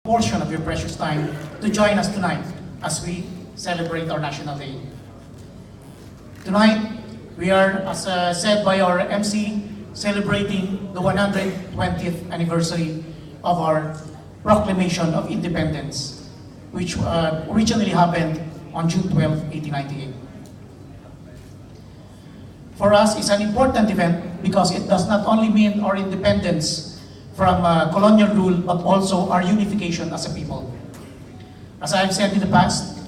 portion of your precious time to join us tonight as we celebrate our National Day. Tonight, we are, as said by our MC, celebrating the 120th anniversary of our Proclamation of Independence, which originally happened on June 12, 1898. For us, it's an important event because it does not only mean our independence from colonial rule, but also our unification as a people. As I've said in the past,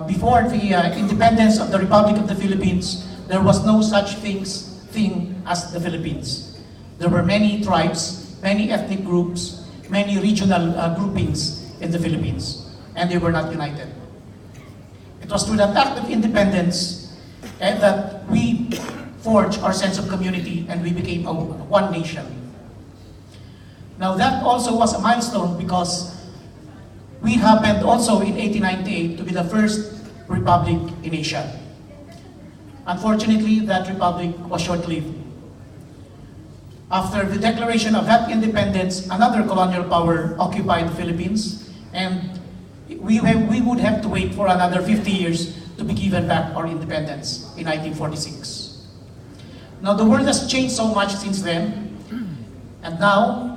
before the independence of the Republic of the Philippines, there was no such thing as the Philippines. There were many tribes, many ethnic groups, many regional groupings in the Philippines, and they were not united. It was through that act of independence that we forged our sense of community and we became one nation. Now that also was a milestone because we happened also in 1898 to be the first republic in Asia. Unfortunately, that republic was short-lived. After the declaration of that independence, another colonial power occupied the Philippines, and we would have to wait for another 50 years to be given back our independence in 1946. Now the world has changed so much since then, and now,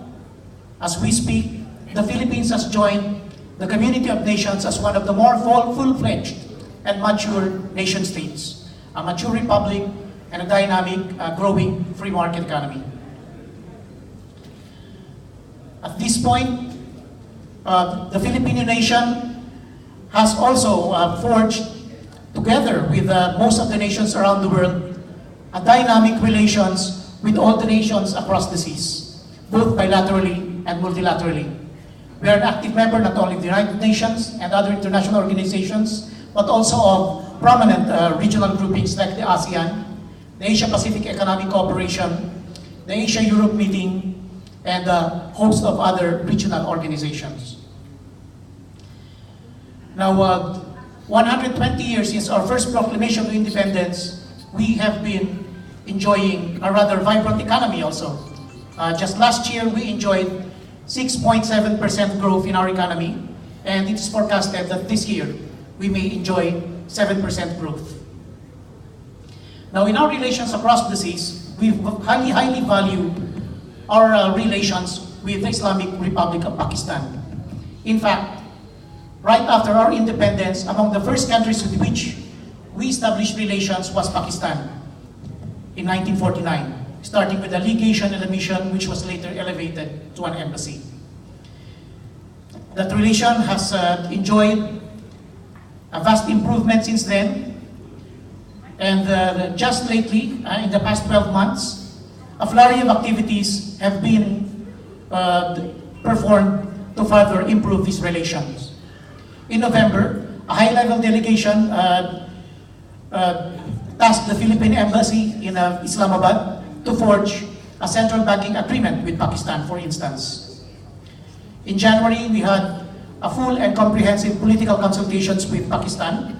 as we speak, the Philippines has joined the community of nations as one of the more full-fledged and mature nation states, a mature republic and a dynamic, growing free market economy. At this point, the Filipino nation has also forged, together with most of the nations around the world, a dynamic relations with all the nations across the seas, both bilaterally and multilaterally. We are an active member not only of the United Nations and other international organizations, but also of prominent regional groupings like the ASEAN, the Asia-Pacific Economic Cooperation, the Asia-Europe Meeting, and a host of other regional organizations. Now, 120 years since our first proclamation of independence, we have been enjoying a rather vibrant economy also. Just last year, we enjoyed 6.7% growth in our economy, and it is forecasted that this year, we may enjoy 7% growth. Now, in our relations across the seas, we highly value our relations with the Islamic Republic of Pakistan. In fact, right after our independence, among the first countries with which we established relations was Pakistan in 1949, starting with a legation and a mission which was later elevated to an embassy. That relation has enjoyed a vast improvement since then, and just lately, in the past 12 months, a flurry of activities have been performed to further improve these relations. In November, a high-level delegation tasked the Philippine Embassy in Islamabad to forge a central banking agreement with Pakistan, for instance. In January, we had a full and comprehensive political consultations with Pakistan,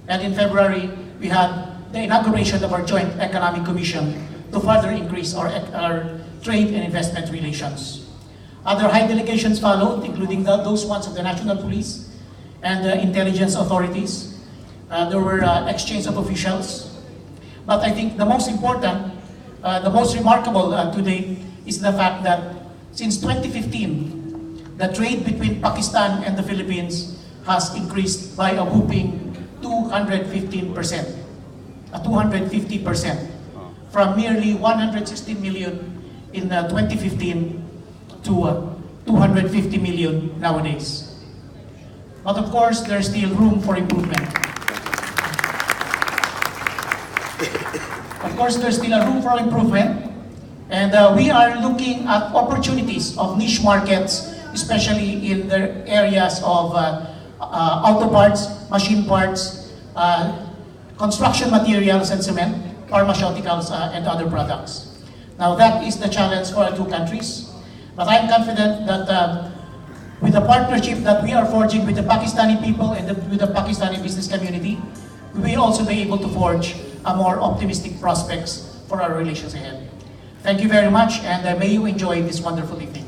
and in February, we had the inauguration of our Joint Economic Commission to further increase our trade and investment relations. Other high delegations followed, including those ones of the National Police and the intelligence authorities. There were exchange of officials. But I think the most important, the most remarkable today is the fact that since 2015, the trade between Pakistan and the Philippines has increased by a whooping 215%, 250%, from merely 116 million in 2015 to 250 million nowadays. But of course, there's still room for improvement. Of course, there's still a room for improvement, and we are looking at opportunities of niche markets, especially in the areas of auto parts, machine parts, construction materials and cement, pharmaceuticals, and other products. Now that is the challenge for our two countries, but I'm confident that with the partnership that we are forging with the Pakistani people and with the Pakistani business community, we will also be able to forge a more optimistic prospects for our relations ahead. Thank you very much, and may you enjoy this wonderful evening.